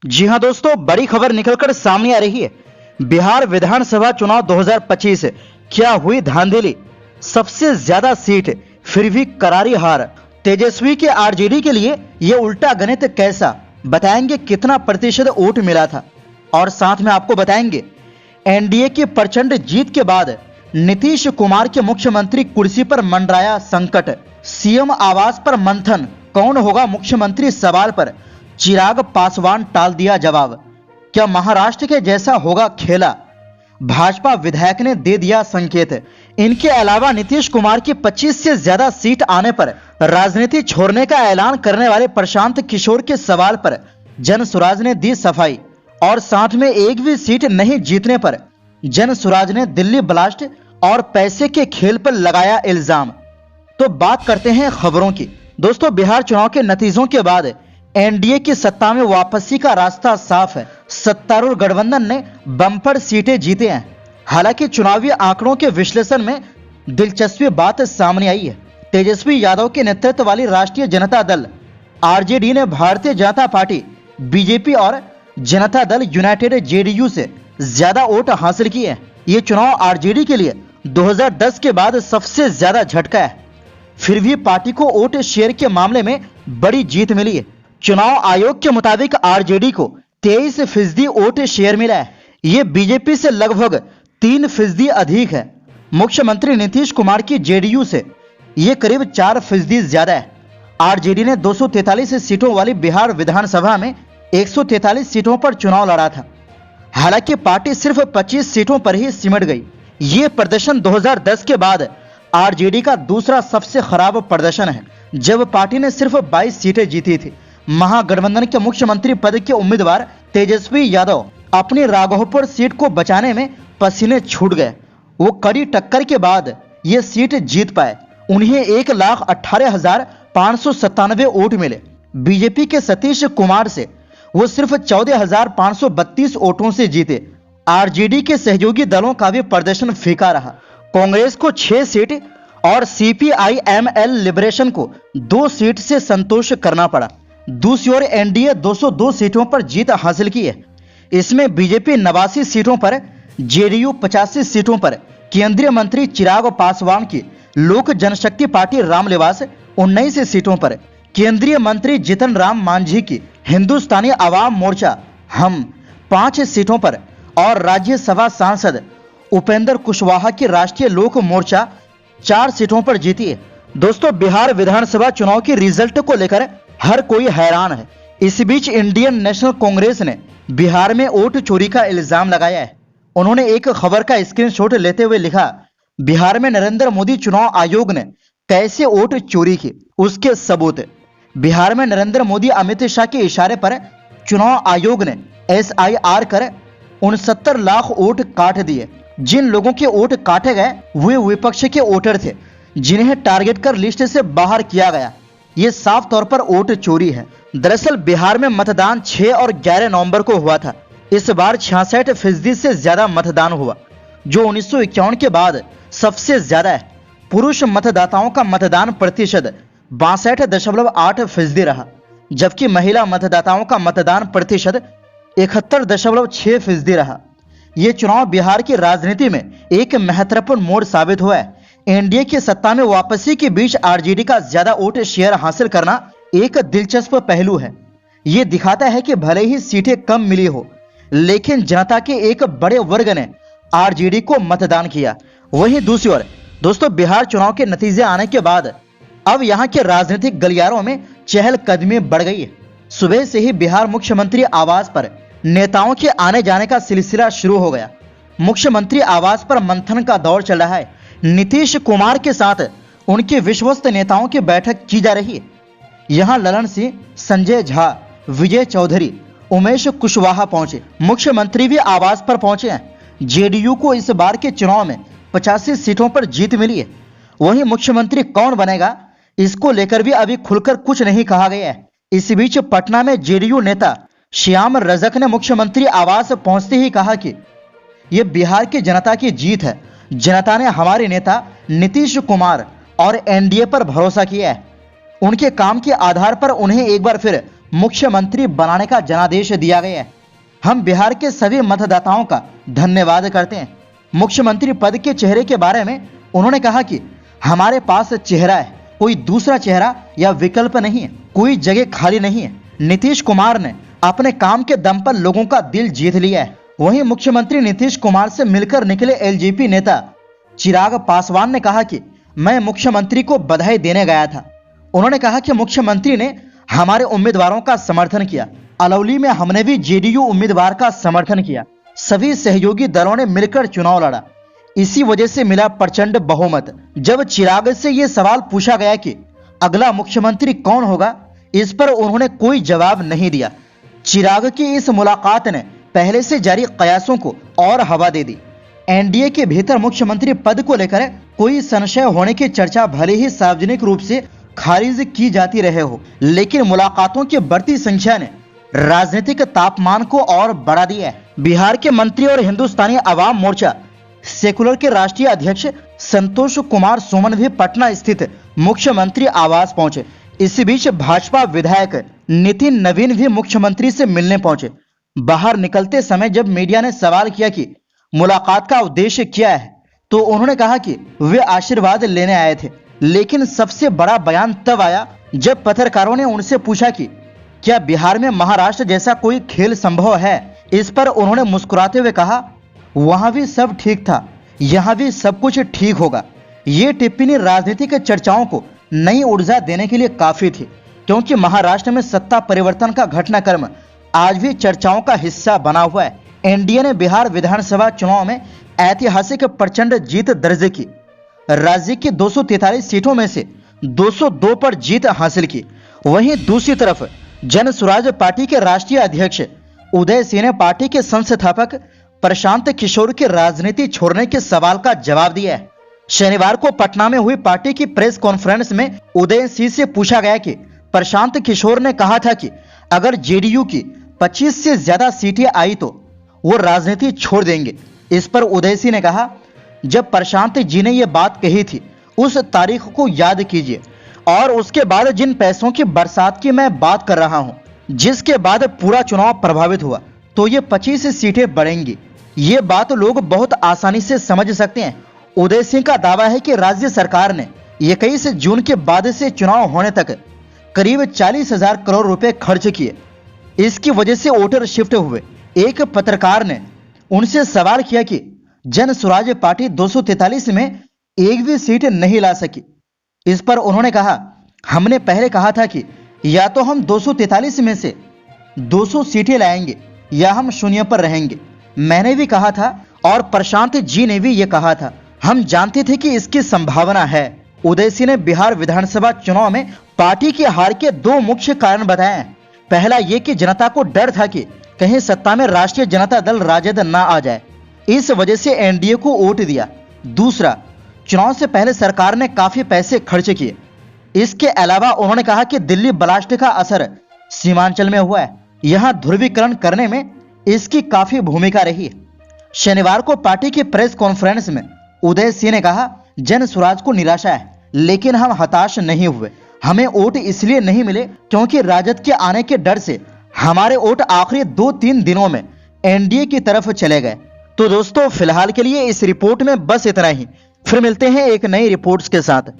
जी हां दोस्तों, बड़ी खबर निकलकर सामने आ रही है। बिहार विधानसभा चुनाव 2025 क्या हुई धांधली? सबसे ज्यादा सीट फिर भी करारी हार। तेजस्वी के आरजेडी के लिए ये उल्टा गणित कैसा? बताएंगे कितना प्रतिशत वोट मिला था और साथ में आपको बताएंगे एनडीए की प्रचंड जीत के बाद नीतीश कुमार के मुख्यमंत्री कुर्सी पर मंडराया संकट। सीएम आवास पर मंथन, कौन होगा मुख्यमंत्री सवाल पर चिराग पासवान टाल दिया जवाब। क्या महाराष्ट्र के जैसा होगा खेला? भाजपा विधायक ने दे दिया संकेत। इनके अलावा नीतीश कुमार की 25 से ज्यादा सीट आने पर राजनीति छोड़ने का ऐलान करने वाले प्रशांत किशोर के सवाल पर जन सुराज ने दी सफाई और साथ में एक भी सीट नहीं जीतने पर जन सुराज ने दिल्ली ब्लास्ट और पैसे के खेल पर लगाया इल्जाम। तो बात करते हैं खबरों की। दोस्तों, बिहार चुनाव के नतीजों के बाद एनडीए की सत्ता में वापसी का रास्ता साफ है। सत्तारूढ़ गठबंधन ने बम्पर सीटें जीते हैं। हालांकि चुनावी आंकड़ों के विश्लेषण में दिलचस्पी बात सामने आई है। तेजस्वी यादव के नेतृत्व वाली राष्ट्रीय जनता दल आरजेडी ने भारतीय जनता पार्टी बीजेपी और जनता दल यूनाइटेड जेडीयू से ज्यादा वोट हासिल किए हैं। ये चुनाव आरजेडी के लिए 2010 के बाद सबसे ज्यादा झटका है। फिर भी पार्टी को वोट शेयर के मामले में बड़ी जीत मिली है। चुनाव आयोग के मुताबिक आरजेडी को 23% वोट शेयर मिला है। ये बीजेपी से लगभग 3% अधिक है। मुख्यमंत्री नीतीश कुमार की जेडीयू से ये करीब 4% ज्यादा है। आरजेडी ने 243 सीटों वाली बिहार विधानसभा में 143 सीटों पर चुनाव लड़ा था। हालांकि पार्टी सिर्फ 25 सीटों पर ही सिमट गई। ये प्रदर्शन 2010 के बाद आरजेडी का दूसरा सबसे खराब प्रदर्शन है, जब पार्टी ने सिर्फ 22 सीटें जीती थी। महागठबंधन के मुख्यमंत्री पद के उम्मीदवार तेजस्वी यादव अपनी राघोपुर सीट को बचाने में पसीने छूट गए। वो कड़ी टक्कर के बाद ये सीट जीत पाए। उन्हें 1,18,597 वोट मिले। बीजेपी के सतीश कुमार से वो सिर्फ 14,532 वोटों से जीते। आरजेडी के सहयोगी दलों का भी प्रदर्शन फीका रहा। कांग्रेस को 6 सीट और सीपीआई-एमएल लिबरेशन को 2 सीट से संतोष करना पड़ा। दूसरी ओर एनडीए 202 सीटों पर जीत हासिल की है। इसमें बीजेपी 89 सीटों पर, जेडीयू 85 सीटों पर, केंद्रीय मंत्री चिराग पासवान की लोक जनशक्ति पार्टी रामनिवास 19 सीटों पर, केंद्रीय मंत्री जीतन राम मांझी की हिंदुस्तानी आवाम मोर्चा हम 5 सीटों पर और राज्यसभा सांसद उपेंद्र कुशवाहा की राष्ट्रीय लोक मोर्चा 4 सीटों पर जीती है। दोस्तों, बिहार विधानसभा चुनाव की रिजल्ट को लेकर हर कोई हैरान है। इस बीच इंडियन नेशनल कांग्रेस ने बिहार में वोट चोरी का इल्जाम लगाया है। उन्होंने एक खबर का स्क्रीनशॉट लेते हुए लिखा, बिहार में नरेंद्र मोदी चुनाव आयोग ने कैसे वोट चोरी की, उसके सबूत। बिहार में नरेंद्र मोदी अमित शाह के इशारे पर चुनाव आयोग ने SIR कर 69 लाख वोट काट दिए। जिन लोगों के वोट काटे गए वे विपक्ष के वोटर थे, जिन्हें टारगेट कर लिस्ट से बाहर किया गया। ये साफ तौर पर वोट चोरी है। दरअसल बिहार में मतदान 6 और 11 नवंबर को हुआ था। इस बार 66% से ज्यादा मतदान हुआ, जो 1951 के बाद सबसे ज्यादा है। पुरुष मतदाताओं का मतदान प्रतिशत 62.8% रहा, जबकि महिला मतदाताओं का मतदान प्रतिशत 71.6% रहा। ये चुनाव बिहार की राजनीति में एक महत्वपूर्ण मोड़ साबित हुआ है। एनडीए की सत्ता में वापसी के बीच आरजेडी का ज्यादा वोट शेयर हासिल करना एक दिलचस्प पहलू है। ये दिखाता है कि भले ही सीटें कम मिली हो, लेकिन जनता के एक बड़े वर्ग ने आरजेडी को मतदान किया। वहीं दूसरी ओर दोस्तों, बिहार चुनाव के नतीजे आने के बाद अब यहाँ के राजनीतिक गलियारों में चहलकदमी बढ़ गई है। सुबह से ही बिहार मुख्यमंत्री आवास पर नेताओं के आने जाने का सिलसिला शुरू हो गया। मुख्यमंत्री आवास पर मंथन का दौर चल रहा है। नीतीश कुमार के साथ उनके विश्वस्त नेताओं की बैठक की जा रही है। यहां ललन सिंह, संजय झा, विजय चौधरी, उमेश कुशवाहा पहुंचे। मुख्यमंत्री भी आवास पर पहुंचे हैं। जेडीयू को इस बार के चुनाव में 85 सीटों पर जीत मिली है। वहीं मुख्यमंत्री कौन बनेगा, इसको लेकर भी अभी खुलकर कुछ नहीं कहा गया है। इस बीच पटना में जेडीयू नेता श्याम रजक ने मुख्यमंत्री आवास पहुंचते ही कहा कि यह बिहार की जनता की जीत है। जनता ने हमारे नेता नीतीश कुमार और एनडीए पर भरोसा किया है। उनके काम के आधार पर उन्हें एक बार फिर मुख्यमंत्री बनाने का जनादेश दिया गया है। हम बिहार के सभी मतदाताओं का धन्यवाद करते हैं। मुख्यमंत्री पद के चेहरे के बारे में उन्होंने कहा कि हमारे पास चेहरा है, कोई दूसरा चेहरा या विकल्प नहीं है, कोई जगह खाली नहीं है। नीतीश कुमार ने अपने काम के दम पर लोगों का दिल जीत लिया है। वहीं मुख्यमंत्री नीतीश कुमार से मिलकर निकले एलजेपी नेता चिराग पासवान ने कहा कि मैं मुख्यमंत्री को बधाई देने गया था। उन्होंने कहा कि मुख्यमंत्री ने हमारे उम्मीदवारों का समर्थन किया। अलौली में हमने भी जेडीयू उम्मीदवार का समर्थन किया। सभी सहयोगी दलों ने मिलकर चुनाव लड़ा, इसी वजह से मिला प्रचंड बहुमत। जब चिराग से यह सवाल पूछा गया कि अगला मुख्यमंत्री कौन होगा, इस पर उन्होंने कोई जवाब नहीं दिया। चिराग की इस मुलाकात ने पहले से जारी कयासों को और हवा दे दी। एनडीए के भीतर मुख्यमंत्री पद को लेकर कोई संशय होने की चर्चा भले ही सार्वजनिक रूप से खारिज की जाती रहे हो, लेकिन मुलाकातों की बढ़ती संख्या ने राजनीतिक तापमान को और बढ़ा दिया है। बिहार के मंत्री और हिंदुस्तानी अवाम मोर्चा सेकुलर के राष्ट्रीय अध्यक्ष संतोष कुमार सुमन भी पटना स्थित मुख्यमंत्री आवास पहुंचे। इसी बीच भाजपा विधायक नितिन नवीन भी मुख्यमंत्री से मिलने पहुंचे। बाहर निकलते समय जब मीडिया ने सवाल किया कि मुलाकात का उद्देश्य क्या है, तो उन्होंने कहा कि वे आशीर्वाद लेने आए थे। लेकिन सबसे बड़ा बयान तब आया जब पत्रकारों ने उनसे पूछा कि क्या बिहार में महाराष्ट्र जैसा कोई खेल संभव है। इस पर उन्होंने मुस्कुराते हुए कहा, वहां भी सब ठीक था, यहां भी सब कुछ ठीक होगा। ये टिप्पणी राजनीतिक चर्चाओं को नई ऊर्जा देने के लिए काफी थी, क्योंकि महाराष्ट्र में सत्ता परिवर्तन का घटनाक्रम आज भी चर्चाओं का हिस्सा बना हुआ है। एनडीए ने बिहार विधानसभा चुनाव में ऐतिहासिक प्रचंड जीत दर्ज की। राज्य की 243 सीटों में से 202 पर जीत हासिल की। वहीं दूसरी तरफ जन स्वराज पार्टी के राष्ट्रीय अध्यक्ष उदय सिंह ने पार्टी के संस्थापक प्रशांत किशोर के राजनीति छोड़ने के सवाल का जवाब दिया है। शनिवार को पटना में हुई पार्टी की प्रेस कॉन्फ्रेंस में उदय सिंह से पूछा गया कि प्रशांत किशोर ने कहा था कि अगर जेडीयू की 25 से ज्यादा सीटें आई तो वो राजनीति छोड़ देंगे। इस पर उदय सिंह ने कहा, जब प्रशांत जी ने यह बात कही थी उस तारीख को याद कीजिए, और उसके बाद जिन पैसों की बरसात की मैं बात कर रहा हूं, जिसके बाद पूरा चुनाव प्रभावित हुआ, तो ये 25 सीटें बढ़ेंगी। ये बात लोग बहुत आसानी से समझ सकते हैं। उदय सिंह का दावा है कि राज्य सरकार ने 21 जून के बाद से चुनाव होने तक करीब 40,000 करोड़ रुपए खर्च किए। इसकी वजह से वोटर शिफ्ट हुए। एक पत्रकार ने उनसे सवाल किया कि जन स्वराज पार्टी 243 में एक भी सीट नहीं ला सकी। इस पर उन्होंने कहा, हमने पहले कहा था कि या तो हम 243 में से 200 सीटें लाएंगे या हम शून्य पर रहेंगे। मैंने भी कहा था और प्रशांत जी ने भी ये कहा था। हम जानते थे कि इसकी संभावना है। उदय सिंह ने बिहार विधानसभा चुनाव में पार्टी की हार के 2 मुख्य कारण बताए हैं। पहला ये कि जनता को डर था कि कहीं सत्ता में राष्ट्रीय जनता दल राजद ना आ जाए, इस वजह से एनडीए को वोट दिया। दूसरा, चुनाव से पहले सरकार ने काफी पैसे खर्च किए। इसके अलावा उन्होंने कहा कि दिल्ली ब्लास्ट का असर सीमांचल में हुआ है, यहां ध्रुवीकरण करने में इसकी काफी भूमिका रही है। शनिवार को पार्टी की प्रेस कॉन्फ्रेंस में उदय सिंह ने कहा, जन स्वराज को निराशा है, लेकिन हम हताश नहीं हुए। हमें वोट इसलिए नहीं मिले क्योंकि राजद के आने के डर से हमारे वोट आखिरी 2-3 दिनों में एनडीए की तरफ चले गए। तो दोस्तों, फिलहाल के लिए इस रिपोर्ट में बस इतना ही। फिर मिलते हैं एक नई रिपोर्ट्स के साथ।